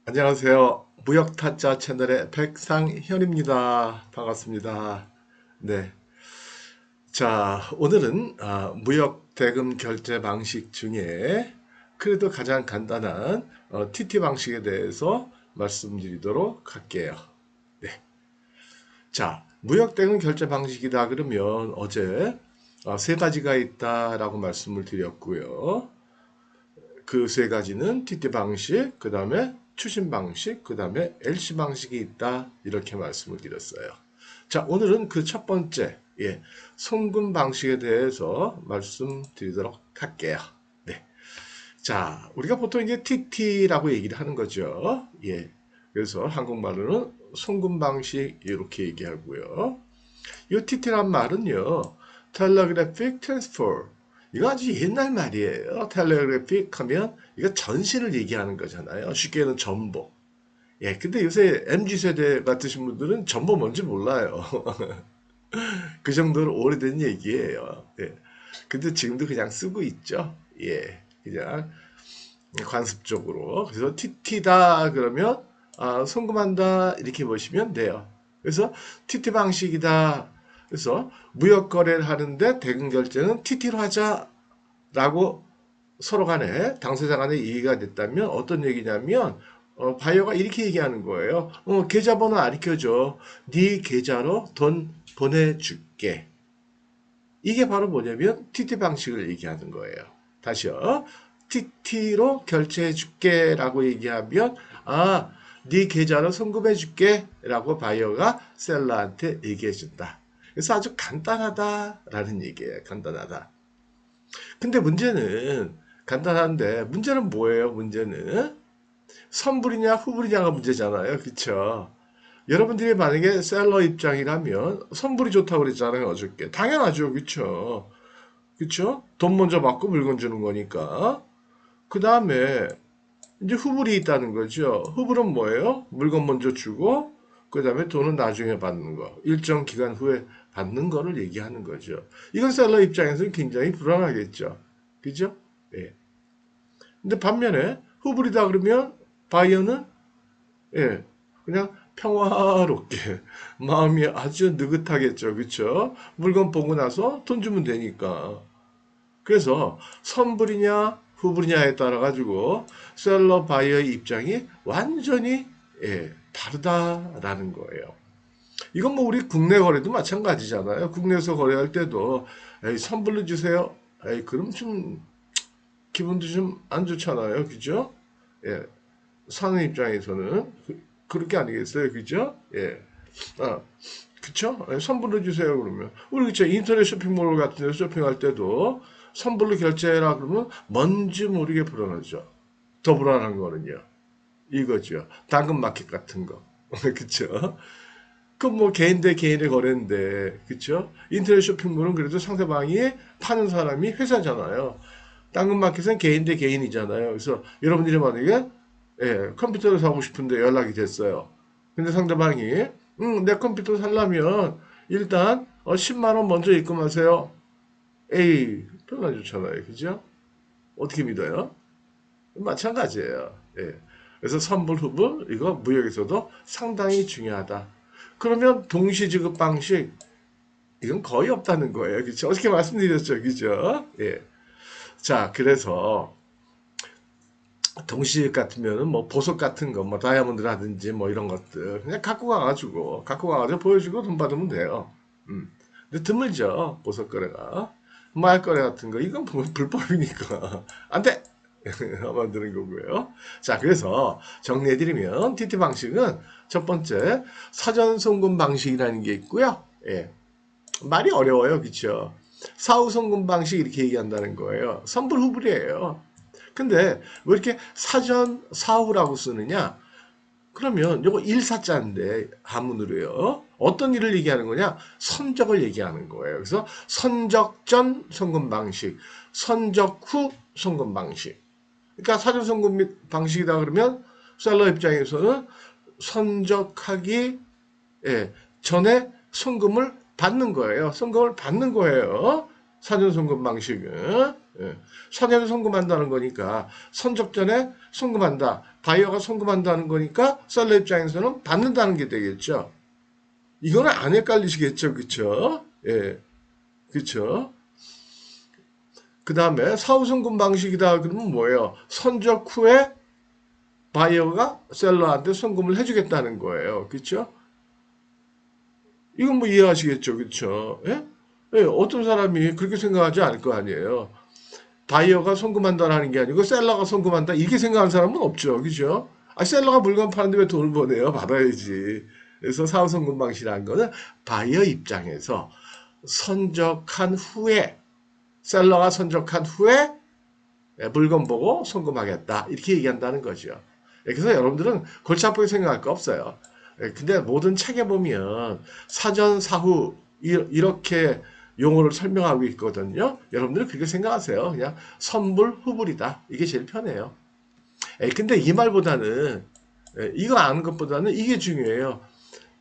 안녕하세요. 무역타짜 채널의 백상현입니다. 반갑습니다. 네. 자, 오늘은 무역 대금 결제 방식 중에 그래도 가장 간단한 TT 방식에 대해서 말씀드리도록 할게요. 네. 자, 무역 대금 결제 방식이다 그러면 어제 세 가지가 있다라고 말씀을 드렸고요. 그 세 가지는 TT 방식, 그 다음에 추신 방식, 그 다음에 LC 방식이 있다. 이렇게 말씀을 드렸어요. 자, 오늘은 그 첫 번째, 송금 방식에 대해서 말씀드리도록 할게요. 네. 자, 우리가 보통 이제 TT라고 얘기를 하는 거죠. 예. 그래서 한국말로는 송금 방식 이렇게 얘기하고요. 이 TT란 말은요, Telegraphic Transfer. 이거 아주 옛날 말이에요. Telegraphic 하면 이거 전신을 얘기하는 거잖아요. 쉽게 얘는 전보. 예, 근데 요새 MZ세대 같으신 분들은 전보 뭔지 몰라요. 그 정도로 오래된 얘기예요. 예. 근데 지금도 그냥 쓰고 있죠. 예, 그냥 관습적으로. 그래서 TT다 그러면 송금한다 이렇게 보시면 돼요. 그래서 TT 방식이다. 그래서 무역 거래를 하는데 대금 결제는 TT로 하자라고 서로 간에 당사자 간에 이해가 됐다면 어떤 얘기냐면 바이어가 이렇게 얘기하는 거예요. 계좌번호 알려줘. 네 계좌로 돈 보내줄게. 이게 바로 뭐냐면 TT 방식을 얘기하는 거예요. 다시요. TT로 결제해 줄게 라고 얘기하면 네 계좌로 송금해 줄게 라고 바이어가 셀러한테 얘기해 준다. 그래서 아주 간단하다라는 얘기예요. 간단하다. 근데 문제는 간단한데 문제는 뭐예요? 문제는 선불이냐 후불이냐가 문제잖아요. 그쵸? 여러분들이 만약에 셀러 입장이라면 선불이 좋다고 그랬잖아요. 어저께. 당연하죠. 그쵸? 그쵸? 돈 먼저 받고 물건 주는 거니까. 그 다음에 이제 후불이 있다는 거죠. 후불은 뭐예요? 물건 먼저 주고 그 다음에 돈은 나중에 받는 거. 일정 기간 후에 받는 거를 얘기하는 거죠. 이건 셀러 입장에서는 굉장히 불안하겠죠. 그죠? 예. 근데 반면에 후불이다 그러면 바이어는 예, 그냥 평화롭게 마음이 아주 느긋하겠죠. 그쵸? 물건 보고 나서 돈 주면 되니까. 그래서 선불이냐 후불이냐에 따라 가지고 셀러 바이어의 입장이 완전히 다르다라는 거예요. 이건 뭐 우리 국내 거래도 마찬가지잖아요. 국내에서 거래할 때도 에이, 선불로 주세요. 에이, 그럼 좀 기분도 좀 안 좋잖아요. 그죠? 예. 사는 입장에서는 그렇게 아니겠어요. 그죠? 예. 아, 그쵸? 예, 선불로 주세요. 그러면. 우리 그쵸? 인터넷 쇼핑몰 같은 데 쇼핑할 때도 선불로 결제해라 그러면 뭔지 모르게 불안하죠. 더 불안한 거는요. 이거죠. 당근마켓 같은 거. 그쵸? 그 뭐 개인 대 개인의 거래인데, 그쵸? 인터넷 쇼핑몰은 그래도 상대방이 파는 사람이 회사잖아요. 당근마켓은 개인 대 개인이잖아요. 그래서 여러분들이 만약에 컴퓨터를 사고 싶은데 연락이 됐어요. 근데 상대방이 내 컴퓨터 살려면 일단 10만 원 먼저 입금하세요. 에이, 별로 안 좋잖아요. 그죠? 어떻게 믿어요? 마찬가지예요. 예. 그래서 선불, 후불, 이거 무역에서도 상당히 중요하다. 그러면 동시지급 방식, 이건 거의 없다는 거예요. 그죠? 어떻게 말씀드렸죠? 그죠? 예. 자, 그래서 동시지급 같으면은 뭐 보석 같은 거, 뭐 다이아몬드라든지 뭐 이런 것들 그냥 갖고 가가지고 보여주고 돈 받으면 돼요. 근데 드물죠. 보석 거래가. 마약 거래 같은 거, 이건 불법이니까. 안 돼! 만드는 거고요. 자, 그래서 정리해드리면 TT 방식은 첫 번째 사전 송금 방식이라는 게 있고요. 예, 말이 어려워요, 그렇죠? 사후 송금 방식 이렇게 얘기한다는 거예요. 선불 후불이에요. 근데 왜 이렇게 사전 사후라고 쓰느냐? 그러면 요거 일사자인데 한문으로요. 어떤 일을 얘기하는 거냐? 선적을 얘기하는 거예요. 그래서 선적 전 송금 방식, 선적 후 송금 방식. 그러니까 사전 송금 방식이다 그러면 셀러 입장에서는 선적하기 전에 송금을 받는 거예요. 송금을 받는 거예요. 사전 송금 방식은. 사전 송금한다는 거니까 선적 전에 송금한다. 바이어가 송금한다는 거니까 셀러 입장에서는 받는다는 게 되겠죠. 이거는 안 헷갈리시겠죠, 그쵸? 예, 그쵸? 그 다음에 사후송금 방식이다 그러면 뭐예요? 선적 후에 바이어가 셀러한테 송금을 해주겠다는 거예요, 그쵸? 이건 뭐 이해하시겠죠, 그쵸? 예? 예, 어떤 사람이 그렇게 생각하지 않을 거 아니에요. 바이어가 송금한다라는 게 아니고 셀러가 송금한다 이렇게 생각하는 사람은 없죠. 그죠? 아, 셀러가 물건 파는데 왜 돈을 버네요? 받아야지. 그래서 사후송금 방식이라는 거는 바이어 입장에서 선적한 후에 셀러가 선적한 후에 물건 보고 송금하겠다 이렇게 얘기한다는 거죠. 그래서 여러분들은 골치 아프게 생각할 거 없어요. 근데 모든 책에 보면 사전 사후 이렇게 용어를 설명하고 있거든요. 여러분들은 그렇게 생각하세요. 그냥 선불 후불이다. 이게 제일 편해요. 근데 이 말보다는 이거 아는 것보다는 이게 중요해요.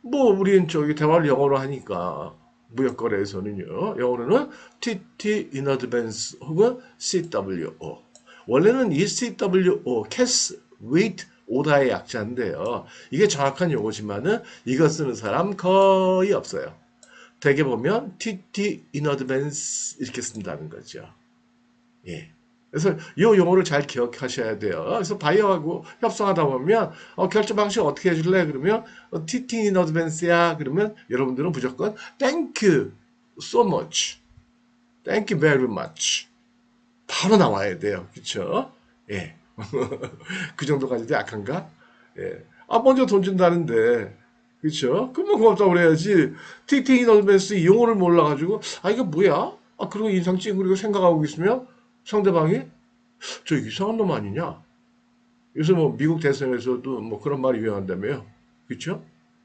뭐 우리는 저기 대화를 영어로 하니까 무역거래에서는요. 영어로는 TT in advance 혹은 CWO. 원래는 이 CWO, Cash Wait Order의 약자인데요. 이게 정확한 용어지만은 이거 쓰는 사람 거의 없어요. 대개 보면 TT in advance 이렇게 쓴다는 거죠. 예. 그래서 이 용어를 잘 기억하셔야 돼요. 그래서 바이어하고 협상하다 보면 결제 방식 어떻게 해줄래? 그러면 TT in advance야. 그러면 여러분들은 무조건 Thank you so much, Thank you very much 바로 나와야 돼요. 그렇죠? 예. 그 정도까지도 약한가? 예. 아 먼저 돈 준다는데 그렇죠? 그러면 고맙다고 그래야지. TT in advance 이 용어를 몰라가지고 아 이게 뭐야? 아 그리고 인상 찡그리고 생각하고 있으면 상대방이 저 이상한 놈 아니냐? 요새 뭐 미국 대선에서도 뭐 그런 말이 유행한다며요. 그쵸?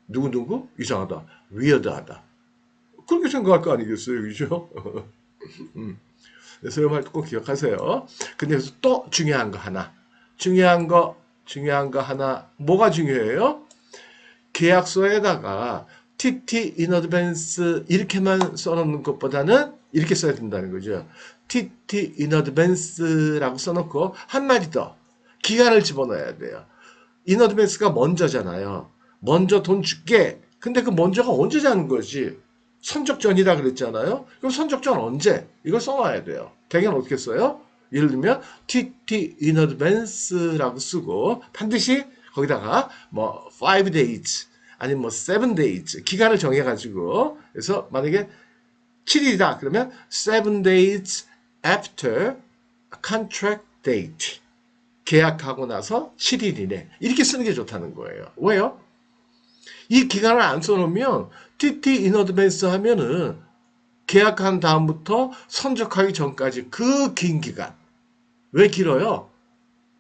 누구누구? 이상하다. 위어드하다. 그렇게 생각할 거 아니겠어요. 그죠? 그래서 이 말 꼭 기억하세요. 근데 여기서 또 중요한 거 하나. 중요한 거 하나. 뭐가 중요해요? 계약서에다가 TT in advance 이렇게만 써놓는 것보다는 이렇게 써야 된다는 거죠. TT in advance라고 써놓고 한마디 더 기간을 집어넣어야 돼요. in advance가 먼저잖아요. 먼저 돈 줄게. 근데 그 먼저가 언제 자는 거지? 선적전이라 그랬잖아요. 그럼 선적전 언제? 이걸 써놔야 돼요. 대개는 어떻게 써요? 예를 들면 TT in advance라고 쓰고 반드시 거기다가 뭐 5 days 아니면 뭐 7 days 기간을 정해가지고 그래서 만약에 7일이다 그러면 7 days after contract date 계약하고 나서 7일이네 이렇게 쓰는 게 좋다는 거예요. 왜요? 이 기간을 안 써놓으면 TT in advance 하면은 계약한 다음부터 선적하기 전까지 그 긴 기간 왜 길어요?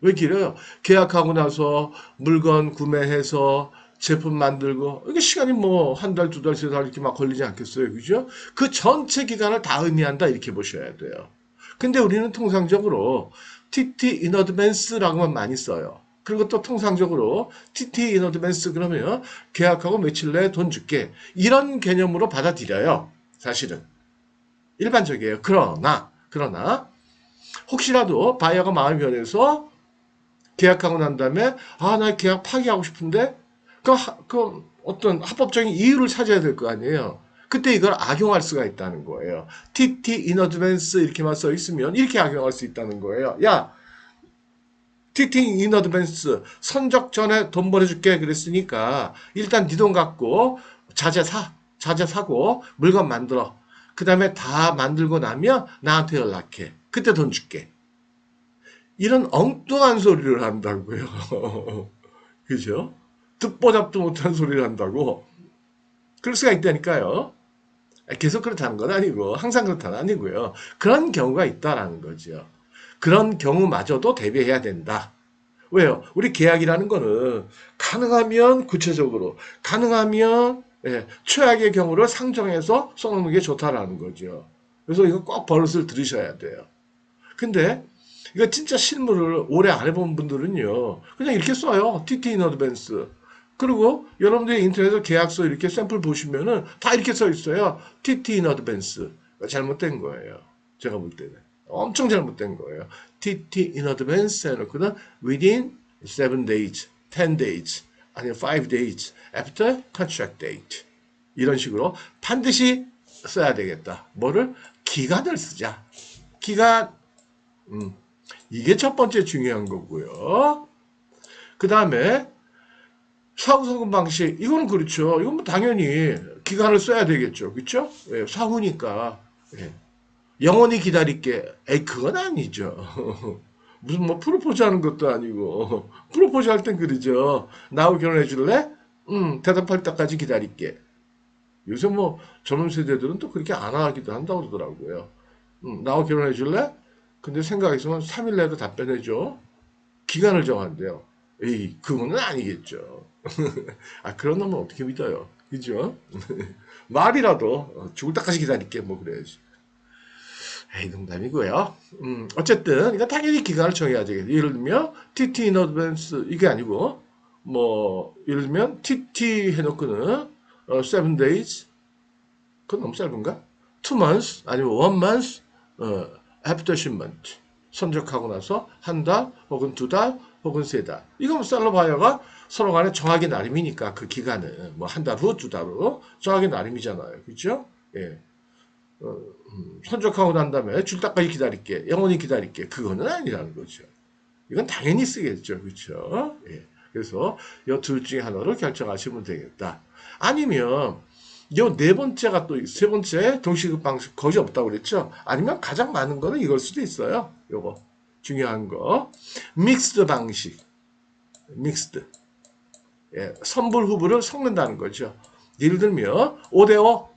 왜 길어요? 계약하고 나서 물건 구매해서 제품 만들고 이게 시간이 뭐 한 달, 두 달, 세 달 이렇게 막 걸리지 않겠어요, 그죠? 그 전체 기간을 다 의미한다 이렇게 보셔야 돼요. 근데 우리는 통상적으로 TT in advance라고만 많이 써요. 그리고 또 통상적으로 TT in advance 그러면 계약하고 며칠 내에 돈 줄게 이런 개념으로 받아들여요. 사실은 일반적이에요. 그러나 혹시라도 바이어가 마음이 변해서 계약하고 난 다음에 나 계약 파기하고 싶은데 그 어떤 합법적인 이유를 찾아야 될 거 아니에요. 그때 이걸 악용할 수가 있다는 거예요. TT in advance 이렇게만 써 있으면 이렇게 악용할 수 있다는 거예요. 야, TT in advance 선적 전에 돈 보내줄게 그랬으니까 일단 네 돈 갖고 자재 사고 물건 만들어. 그 다음에 다 만들고 나면 나한테 연락해. 그때 돈 줄게. 이런 엉뚱한 소리를 한다고요. 그죠? 듣보 잡도 못한 소리를 한다고. 그럴 수가 있다니까요. 계속 그렇다는 건 아니고 항상 그렇다는 아니고요. 그런 경우가 있다라는 거죠. 그런 경우마저도 대비해야 된다. 왜요? 우리 계약이라는 거는 가능하면 구체적으로, 가능하면 최악의 경우를 상정해서 써놓는 게 좋다라는 거죠. 그래서 이거 꼭 버릇을 들으셔야 돼요. 근데 이거 진짜 실무를 오래 안 해본 분들은요. 그냥 이렇게 써요. TT in advance. 그리고 여러분들이 인터넷에서 계약서 이렇게 샘플 보시면은 다 이렇게 써 있어요. TT in advance. 잘못된 거예요. 제가 볼 때는. 엄청 잘못된 거예요. TT in advance 해놓고는 within 7 days, 10 days, 아니면 5 days after contract date. 이런 식으로 반드시 써야 되겠다. 뭐를? 기간을 쓰자. 기간, 이게 첫 번째 중요한 거고요. 그 다음에 사후송금 방식, 이거는 그렇죠. 이건 뭐 당연히 기간을 써야 되겠죠. 그렇죠? 예, 사후니까. 예. 영원히 기다릴게. 에이, 그건 아니죠. 무슨 뭐 프로포즈 하는 것도 아니고. 프로포즈 할 땐 그러죠. 나하고 결혼해 줄래? 대답할 때까지 기다릴게. 요새 뭐 젊은 세대들은 또 그렇게 안 하기도 한다고 그러더라고요. 나하고 결혼해 줄래? 근데 생각했으면 3일 내로 답변해줘. 기간을 정한대요. 에이, 그거는 아니겠죠. 아, 그런 놈은 어떻게 믿어요? 그죠? 말이라도 죽을 때까지 기다릴게. 뭐 그래야지. 에이, 농담이고요. 어쨌든 이거 당연히 기간을 정해야 되겠죠. 예를 들면 TT in advance 이게 아니고 뭐 예를 들면 TT 해놓고는 7 days 그건 너무 짧은가? 2 months 아니면 1 month after shipment 선적하고 나서 한 달 혹은 2달 혹은 3달 이거 뭐 셀러바이어가 서로 간에 정하기 나름이니까 그 기간은 뭐 한 달 후, 2달 후 정하기 나름이잖아요. 그렇죠? 예. 선적하고 난 다음에 줄 때까지 기다릴게. 영원히 기다릴게. 그거는 아니라는 거죠. 이건 당연히 쓰겠죠. 그렇죠? 예. 그래서 이 둘 중에 하나를 결정하시면 되겠다. 아니면 요 네 번째가 또 세 번째 동시급 방식 거의 없다고 그랬죠? 아니면 가장 많은 거는 이걸 수도 있어요. 요거 중요한 거. 믹스드 방식. 믹스드. 예, 선불 후불을 섞는다는 거죠. 예를 들면 5대5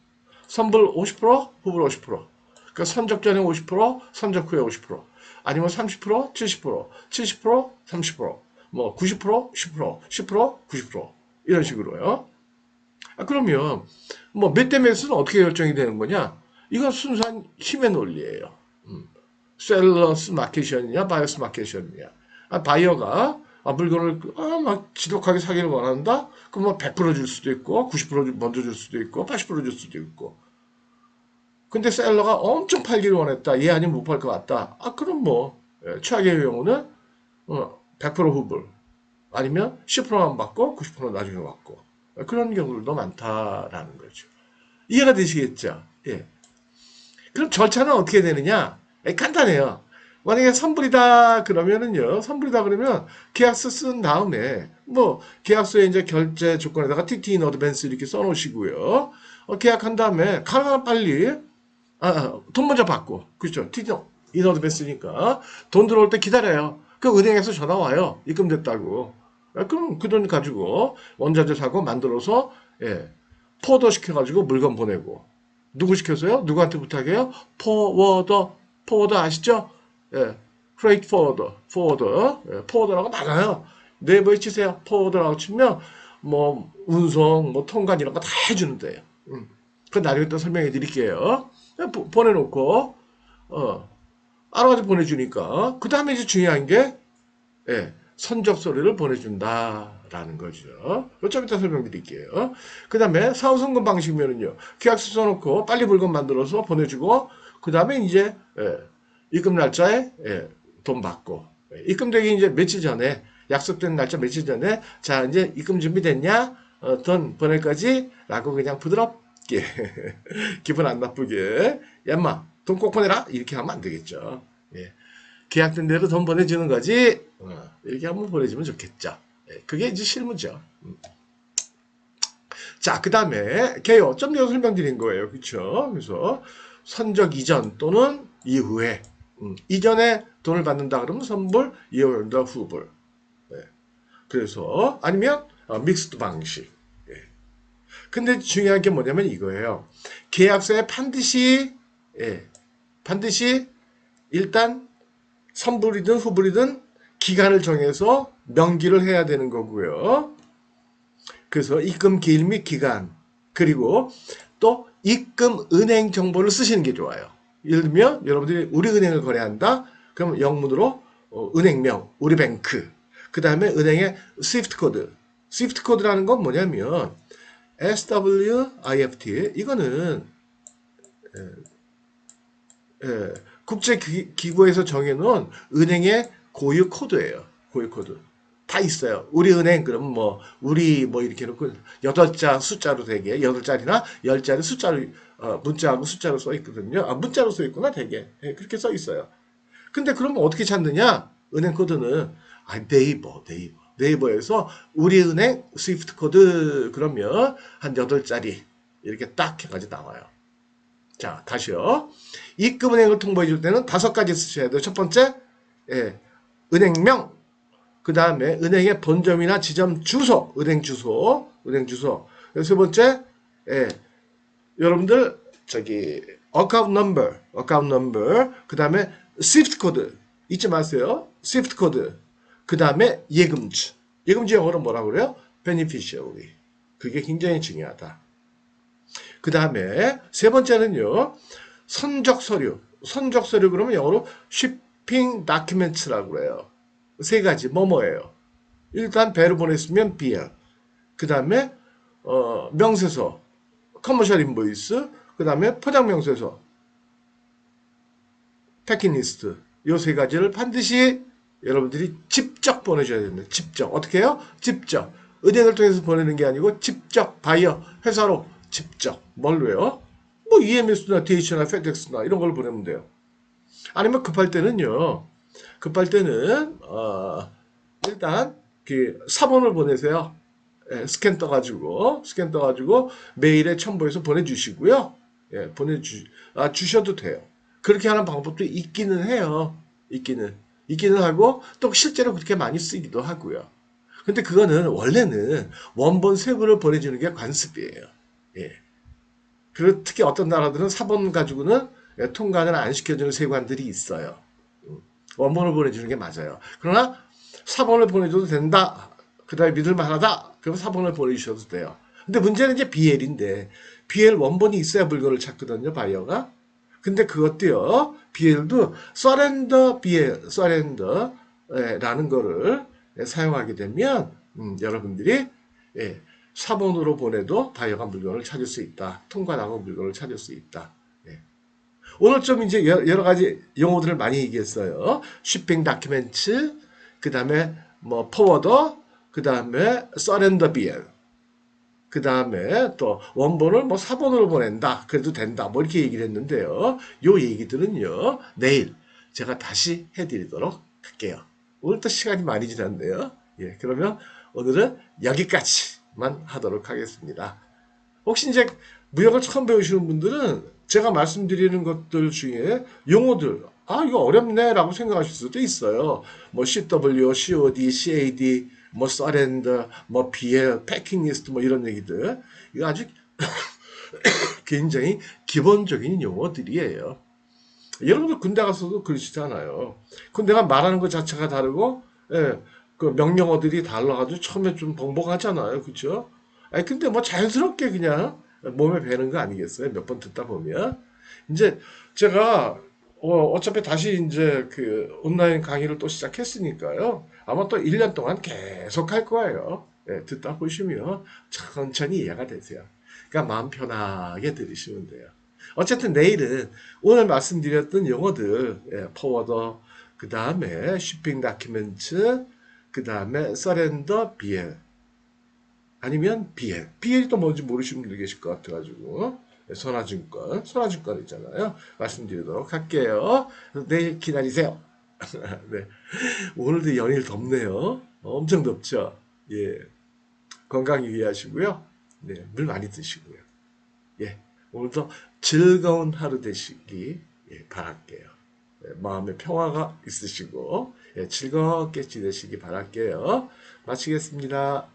선불 50%, 후불 50%. 그러니까 선적 전에 50%, 선적 후에 50%. 아니면 30%, 70%, 70%, 30%, 뭐 90%, 10%, 10%, 90% 이런 식으로요. 아, 그러면 뭐 몇 대 몇은 어떻게 결정이 되는 거냐? 이건 순수한 힘의 논리예요. 셀러스 마켓이었냐, 바이어스 마켓이었냐. 아, 바이어가 물건을 막 지독하게 사기를 원한다? 그럼 뭐 100%줄 수도 있고, 90% 먼저 줄 수도 있고, 80%줄 수도 있고. 근데 셀러가 엄청 팔기를 원했다. 얘 아니면 못 팔 것 같다. 아, 그럼 뭐, 최악의 경우는 100% 후불. 아니면 10%만 받고 90% 나중에 받고. 그런 경우들도 많다라는 거죠. 이해가 되시겠죠? 예. 그럼 절차는 어떻게 되느냐? 간단해요. 만약에 선불이다 그러면은요, 선불이다 그러면 계약서 쓴 다음에, 뭐, 계약서에 이제 결제 조건에다가 TT in advance 이렇게 써놓으시고요. 계약한 다음에, 가능한 빨리, 돈 먼저 받고, 그렇죠. TT in advance니까, 돈 들어올 때 기다려요. 그 은행에서 전화 와요. 입금됐다고. 그럼 그 돈 가지고 원자재 사고 만들어서, 예, 포더 시켜가지고 물건 보내고. 누구 시켜서요? 누구한테 부탁해요? 포워더 아시죠? 예, freight forwarder, 예, 포워더라고 많아요. 네이버에 치세요. 포워더라고 치면 뭐 운송, 뭐 통관 이런 거 다 해주는데요. 그 나중에 또 설명해 드릴게요. 보내놓고 알아가지고 보내주니까 그 다음에 이제 중요한 게 예, 선적서류를 보내준다라는 거죠. 좀 이따 설명드릴게요. 그 다음에 사후송금 방식이면은요, 계약서 써놓고 빨리 물건 만들어서 보내주고, 그 다음에 이제, 입금 날짜에, 돈 받고, 입금되기 이제 며칠 전에, 약속된 날짜 며칠 전에, 자, 이제 입금 준비됐냐? 돈 보낼 거지? 라고 그냥 부드럽게, 기분 안 나쁘게, 야마, 돈 꼭 보내라? 이렇게 하면 안 되겠죠. 예. 계약된 대로 돈 보내주는 거지. 이렇게 한번 보내주면 좋겠죠. 그게 이제 실무죠. 자, 그 다음에 개요. 좀 전에 설명드린 거예요. 그렇죠? 그래서 선적 이전 또는 이후에 이전에 돈을 받는다 그러면 선불, 이후에 후불. 그래서 아니면 믹스드 방식. 근데 중요한 게 뭐냐면 이거예요. 계약서에 반드시 일단 선불이든 후불이든 기간을 정해서 명기를 해야 되는 거고요. 그래서 입금 기일 및 기간 그리고 또 입금 은행 정보를 쓰시는 게 좋아요. 예를 들면 여러분들이 우리은행을 거래한다. 그럼 영문으로 은행명, 우리뱅크. 그 다음에 은행의 스위프트 코드. 스위프트 코드라는 건 뭐냐면 SWIFT 이거는 국제기구에서 정해놓은 은행의 고유 코드예요. 고유 코드. 다 있어요. 우리은행 그러면 뭐 우리 뭐 이렇게 놓고 8자 숫자로 되게 8자리나 10자리 숫자로 문자하고 숫자로 써 있거든요. 아 문자로 써 있구나 되게. 예, 그렇게 써 있어요. 근데 그러면 어떻게 찾느냐? 은행 코드는 네이버에서 우리은행 스위프트 코드 그러면 한 8자리 이렇게 딱 해가지고 나와요. 자, 다시요. 입금은행을 통보해 줄 때는 5가지 쓰셔야 돼요. 첫 번째, 예, 은행명, 그 다음에 은행의 본점이나 지점 주소, 은행 주소. 세 번째, 예, 여러분들 저기 어카운트 넘버, 그 다음에 스위프트 코드 잊지 마세요. 스위프트 코드, 그 다음에 예금주. 예금주 영어로 뭐라 그래요? beneficiary. 그게 굉장히 중요하다. 그 다음에 세 번째는요. 선적 서류. 선적 서류 그러면 영어로 shipping documents라고 그래요. 세 가지 뭐뭐예요. 일단 배로 보냈으면 BL. 그 다음에 명세서, 커머셜 인보이스. 그 다음에 포장 명세서, 패킹리스트. 요 세 가지를 반드시 여러분들이 직접 보내줘야 됩니다. 직접. 어떻게 해요? 직접. 은행을 통해서 보내는 게 아니고 직접 바이어 회사로 직접. 뭘로요? 뭐 EMS나 DH나 FedEx나 이런 걸 보내면 돼요. 아니면 급할 때는요. 급할 때는 일단 그 사본을 보내세요. 예, 스캔 떠가지고 메일에 첨부해서 보내주시고요. 예, 주셔도 돼요. 그렇게 하는 방법도 있기는 해요. 있기는 하고 또 실제로 그렇게 많이 쓰기도 하고요. 근데 그거는 원래는 원본 세부를 보내주는 게 관습이에요. 예. 그리고 특히 어떤 나라들은 사본 가지고는 통관을 안 시켜주는 세관들이 있어요. 원본을 보내주는 게 맞아요. 그러나 사본을 보내줘도 된다. 그 다음에 믿을만하다. 그럼 사본을 보내주셔도 돼요. 근데 문제는 이제 BL인데 BL 원본이 있어야 물건을 찾거든요. 바이어가. 근데 그것도요. BL도 서렌더 BL, 서렌더라는 거를 사용하게 되면 여러분들이 사본으로 보내도 바이어가 물건을 찾을 수 있다. 통관하고 물건을 찾을 수 있다. 오늘 좀 이제 여러 가지 용어들을 많이 얘기했어요. shipping documents, 그 다음에 뭐 포워더, 그 다음에 서렌더 BL, 그 다음에 또 원본을 뭐 사본으로 보낸다. 그래도 된다. 뭐 이렇게 얘기를 했는데요. 요 얘기들은요. 내일 제가 다시 해드리도록 할게요. 오늘 또 시간이 많이 지났네요. 예, 그러면 오늘은 여기까지만 하도록 하겠습니다. 혹시 이제 무역을 처음 배우시는 분들은 제가 말씀드리는 것들 중에 용어들, 아, 이거 어렵네라고 생각하실 수도 있어요. 뭐 CW, COD, CAD, 뭐 서렌더, 뭐 BL, 패킹리스트 뭐 이런 얘기들. 이거 아주 굉장히 기본적인 용어들이에요. 여러분들 군대 가서도 그러시잖아요. 군대가 말하는 것 자체가 다르고, 예, 그 명령어들이 달라가지고 처음에 좀 벙벙하잖아요. 그쵸? 아니, 근데 뭐 자연스럽게 그냥 몸에 배는 거 아니겠어요? 몇 번 듣다 보면. 이제 제가, 어차피 다시 이제 그 온라인 강의를 또 시작했으니까요. 아마 또 1년 동안 계속 할 거예요. 예, 듣다 보시면 천천히 이해가 되세요. 그러니까 마음 편하게 들으시면 돼요. 어쨌든 내일은 오늘 말씀드렸던 용어들, 예, 포워더, 그 다음에 shipping documents, 그 다음에 서렌더 BL, 아니면 BL. BL이 또 뭔지 모르시는 분들 계실 것 같아가지고, 예, 선화증권 있잖아요. 말씀드리도록 할게요. 내일 기다리세요. 네. 오늘도 연일 덥네요. 엄청 덥죠? 예. 건강 유의하시고요. 네. 물 많이 드시고요. 예. 오늘도 즐거운 하루 되시기 바랄게요. 마음의 평화가 있으시고 즐겁게 지내시기 바랄게요. 마치겠습니다.